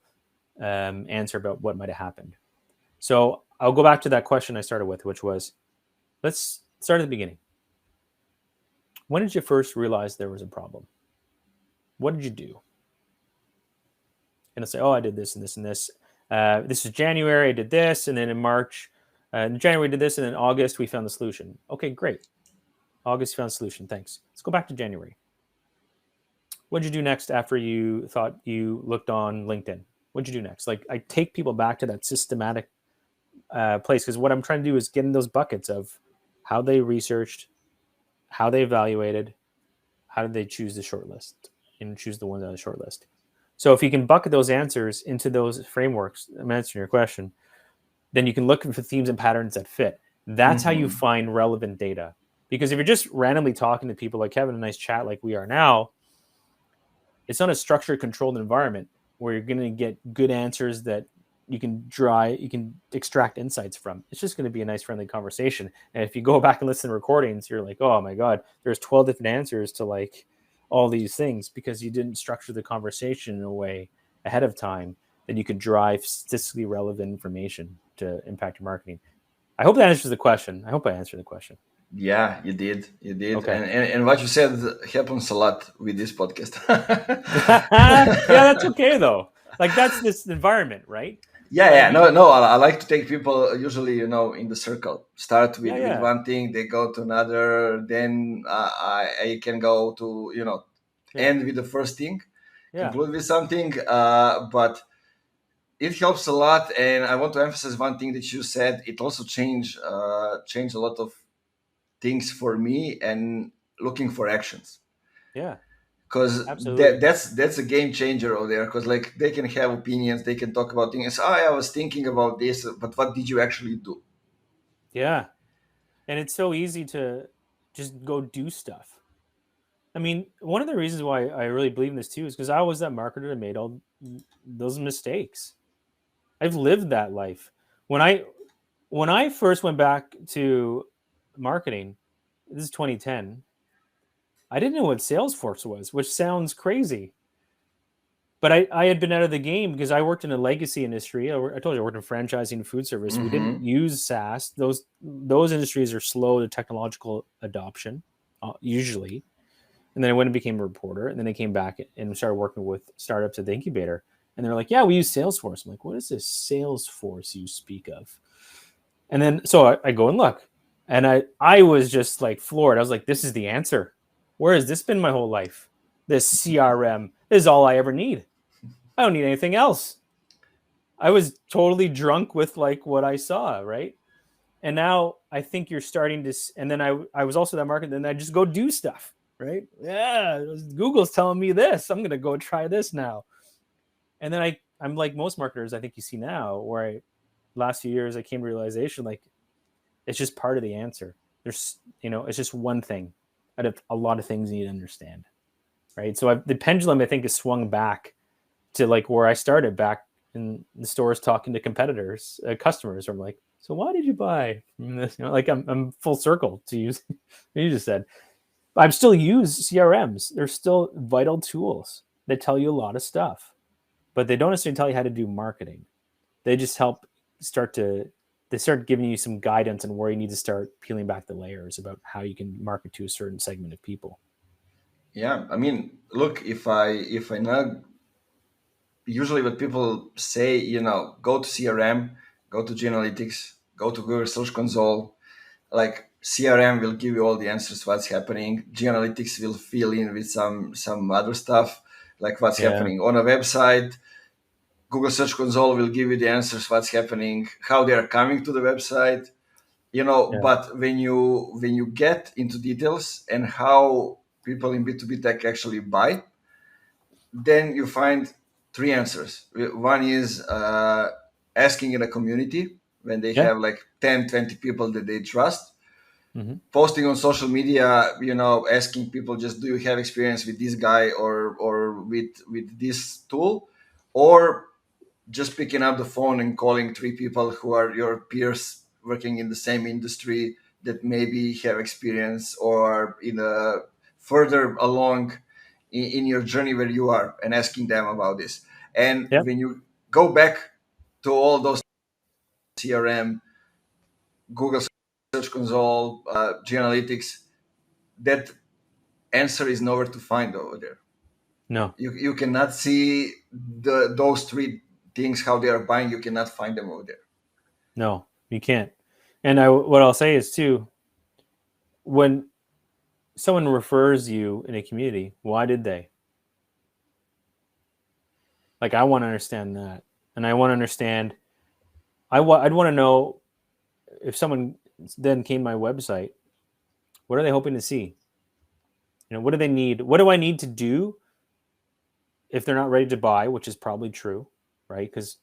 answer about what might have happened. So I'll go back to that question I started with, which was let's start at the beginning. When did you first realize there was a problem? What did you do? And I'll say, oh, I did this and this and this. This is January, I did this. And then in March, in January, I did this. And in August, we found the solution. Okay, great. August, found the solution. Thanks. Let's go back to January. What did you do next after you thought you looked on LinkedIn? What did you do next? Like I take people back to that systematic place because what I'm trying to do is get in those buckets of how they researched, how they evaluated, how did they choose the short list and choose the ones on the short list. So if you can bucket those answers into those frameworks, I'm answering your question, then you can look for themes and patterns that fit. That's how you Hmm. find relevant data. Because if you're just randomly talking to people like having a nice chat like we are now, it's not a structured, controlled environment where you're going to get good answers that you can extract insights from. It's just going to be a nice, friendly conversation. And if you go back and listen to recordings, you're like, oh my god, there's 12 different answers to like all these things because you didn't structure the conversation in a way ahead of time that you could drive statistically relevant information to impact your marketing. I hope that answers the question. I hope I answered the question. Yeah, you did. You did. Okay. And what you said happens a lot with this podcast. Yeah, that's okay though. Like that's this environment, right? Yeah, Like yeah. you, No, I like to take people usually, in the circle. Start yeah, with yeah, one thing, they go to another, then I can go to, yeah, end with the first thing, yeah, conclude with something. But it helps a lot. And I want to emphasize one thing that you said. It also changed a lot of things for me and looking for actions, yeah, because absolutely. that's a game changer over there, because like they can have opinions, they can talk about things. Oh, I was thinking about this, but what did you actually do? Yeah. And it's so easy to just go do stuff. I mean, one of the reasons why I really believe in this too is because I was that marketer that made all those mistakes. I've lived that life. When I when I first went back to marketing, this is 2010. I didn't know what Salesforce was, which sounds crazy. But I had been out of the game because I worked in a legacy industry. I told you I worked in franchising and food service. We didn't Mm-hmm. use SaaS. Those industries are slow to technological adoption, usually. And then I went and became a reporter. And then I came back and started working with startups at the incubator. And they're like, yeah, we use Salesforce. I'm like, what is this Salesforce you speak of? And then so I go and look. And I was just like floored. I was like, this is the answer. Where has this been my whole life? This CRM. This is all I ever need. I don't need anything else. I was totally drunk with like what I saw, right? And now I think you're starting to, and then I was also that market, then I just go do stuff, right? Yeah, Google's telling me this. I'm going to go try this now. And then I'm like most marketers I think you see now, where last few years I came to realization like it's just part of the answer. There's, it's just one thing out of a lot of things you need to understand, right? So the pendulum I think is swung back to like where I started back in the stores talking to competitors, customers. I'm like, so why did you buy this? Like I'm full circle to use. You just said, I'm still use CRMs. They're still vital tools that tell you a lot of stuff, but they don't necessarily tell you how to do marketing. They just help they start giving you some guidance on where you need to start peeling back the layers about how you can market to a certain segment of people. Yeah, I mean, look, if I know, usually what people say, go to CRM, go to G Analytics, go to Google Search Console. Like CRM will give you all the answers what's happening. G Analytics will fill in with some other stuff, like what's Yeah, happening on a website. Google Search Console will give you the answers what's happening, how they are coming to the website. yeah, But when you get into details and how people in B2B tech actually buy, then you find three answers. One is asking in a community when they yeah. have like 10, 20 people that they trust. Mm-hmm. Posting on social media, asking people, just do you have experience with this guy or with this tool, or just picking up the phone and calling three people who are your peers working in the same industry that maybe have experience or in a further along in your journey where you are, and asking them about this. And Yep. when you go back to all those CRM, Google Search Console, G Analytics, that answer is nowhere to find over there. No. You cannot see those three things, how they are buying. You cannot find them over there. No, you can't. And what I'll say is too, when someone refers you in a community, why did they? Like, I want to understand that, and I want to understand. I'd want to know if someone then came to my website, what are they hoping to see? What do they need? What do I need to do if they're not ready to buy, which is probably true, right? Because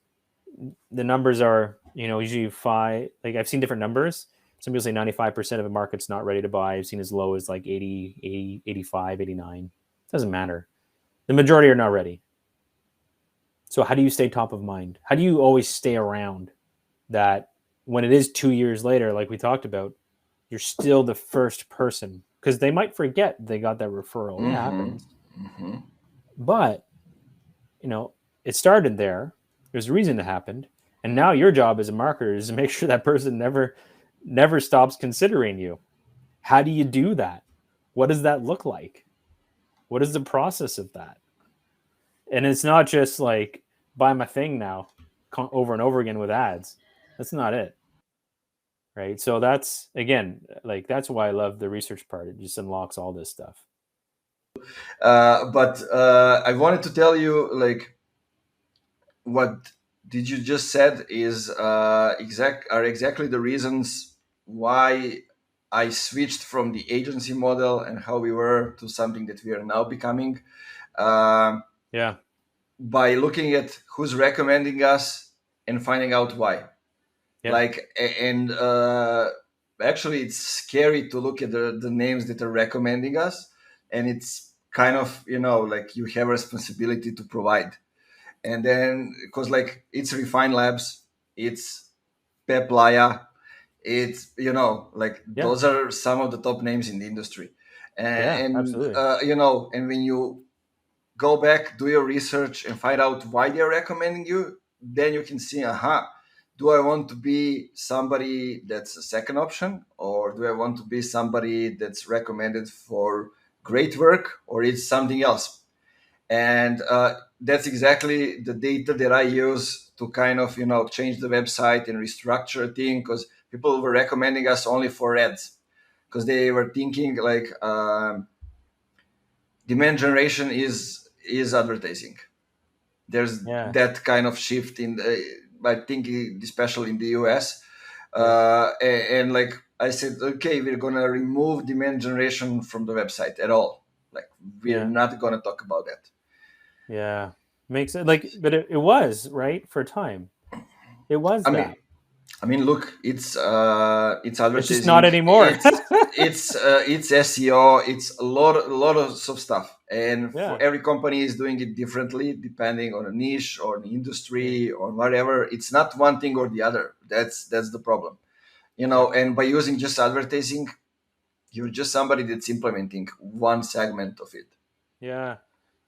the numbers are, usually five. Like I've seen different numbers. Some people say 95% of the market's not ready to buy. I've seen as low as like 80, 80, 85, 89. Doesn't matter. The majority are not ready. So how do you stay top of mind? How do you always stay around that when it is 2 years later, like we talked about, you're still the first person? Because they might forget they got that referral. It Mm-hmm. happens. Mm-hmm. But, you know, it started there. There's a reason it happened. And now your job as a marketer is to make sure that person never stops considering you. How do you do that? What does that look like? What is the process of that? And it's not just like buy my thing now over and over again with ads. That's not it. Right. So that's, again, like that's why I love the research part. It just unlocks all this stuff. But I wanted to tell you, like, what did you just said is exactly the reasons why I switched from the agency model and how we were to something that we are now becoming. Um Yeah. by looking at who's recommending us and finding out why. Yeah. And actually, it's scary to look at the names that are recommending us, and it's kind of, like you have a responsibility to provide. And then because like it's Refine Labs, it's Peplaya, It's like Yeah. those are some of the top names in the industry, Yeah. and Absolutely. and when you go back, do your research, and find out why they're recommending you, then you can see, do I want to be somebody that's a second option, or do I want to be somebody that's recommended for great work, or it's something else? And that's exactly the data that I use to kind of change the website and restructure a thing, because people were recommending us only for ads, because they were thinking like demand generation is advertising. There's Yeah. that kind of shift in by thinking, especially in the US. Yeah. And like I said, okay, we're gonna remove demand generation from the website at all. Like we're Yeah. not gonna talk about that. Yeah. Makes it like, but it was right for a time. It was I mean, that. look, it's It's just not advertising. anymore. It's SEO. It's a lot of stuff, and for Yeah. every company is doing it differently depending on a niche or an Yeah. industry or whatever. It's not one thing or the other. That's the problem, Yeah. And by using just advertising, you're just somebody that's implementing one segment of it. Yeah.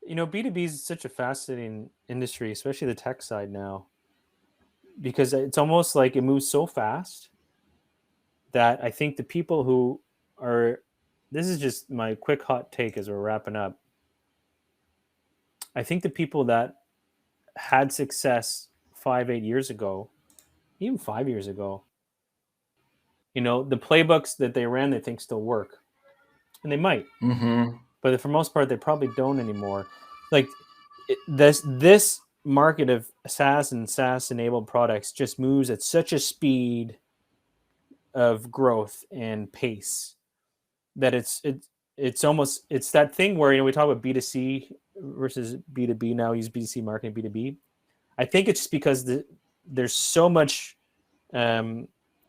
B2B is such a fascinating industry, especially the tech side now, because it's almost like it moves so fast that I think the people who are, this is just my quick hot take as we're wrapping up. I think the people that had success 5, 8 years ago, even 5 years ago, the playbooks that they ran, they think still work, and they might, Mm-hmm. but for most part, they probably don't anymore. Like this market of SaaS and SaaS enabled products just moves at such a speed of growth and pace that it's almost, it's that thing where we talk about B2C versus B2B now. Use B2C marketing, B2B. I think it's just because there's so much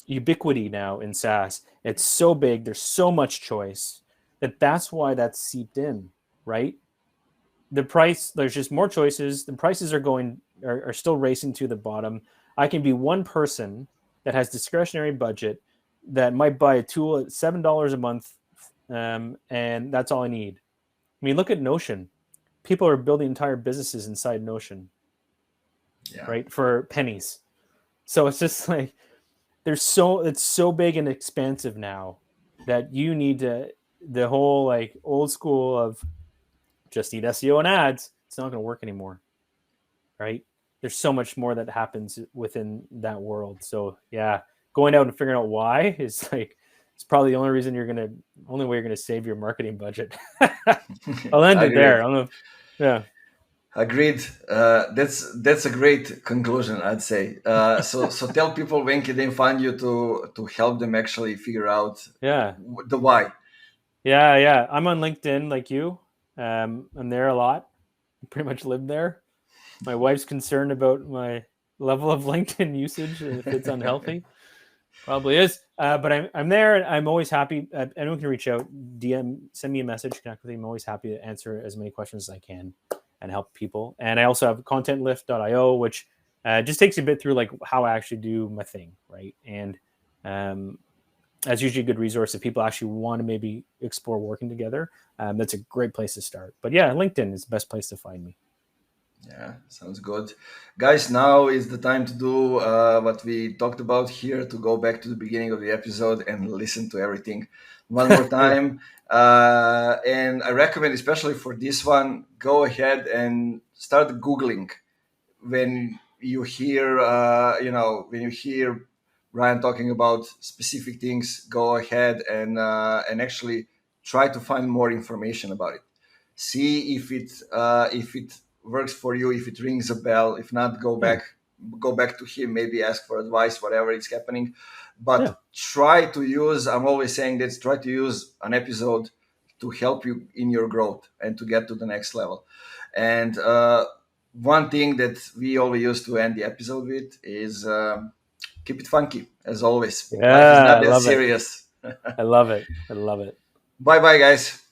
ubiquity now in SaaS. It's so big. There's so much choice that's why that's seeped in, right? The price, there's just more choices. The prices are still racing to the bottom. I can be one person that has discretionary budget that might buy a tool at $7 a month, and that's all I need. I mean, look at Notion. People are building entire businesses inside Notion, Yeah. right, for pennies. So it's just like it's so big and expansive now that you need to, the whole like old school of just need SEO and ads. It's not going to work anymore, right? There's so much more that happens within that world. So yeah, going out and figuring out why is like, it's probably the only way you're gonna save your marketing budget. I'll end it there. Agreed. I don't know. Yeah. Agreed. That's a great conclusion, I'd say. So tell people when can they find you to help them actually figure out Yeah. the why. Yeah. Yeah. I'm on LinkedIn like you. I'm there a lot. I pretty much live there. My wife's concerned about my level of LinkedIn usage if it's unhealthy. Probably is. But I'm there, and I'm always happy. Anyone can reach out, DM, send me a message, connect with me. I'm always happy to answer as many questions as I can and help people. And I also have contentlift.io, which just takes you a bit through like how I actually do my thing, right? And that's usually a good resource if people actually want to maybe explore working together. That's a great place to start. But yeah, LinkedIn is the best place to find me. Yeah, sounds good. Guys, now is the time to do what we talked about here, to go back to the beginning of the episode and listen to everything one more Yeah. time. And I recommend, especially for this one, go ahead and start Googling when you hear when you hear Ryan talking about specific things. Go ahead and actually try to find more information about it. See if it works for you, if it rings a bell. If not, Yeah. go back to him, maybe ask for advice, whatever is happening. But Yeah. try to use, I'm always saying this, try to use an episode to help you in your growth and to get to the next level. And one thing that we always used to end the episode with is keep it funky, as always. Life is Yeah. not I that love it. serious. I love it. I love it. Bye bye, guys.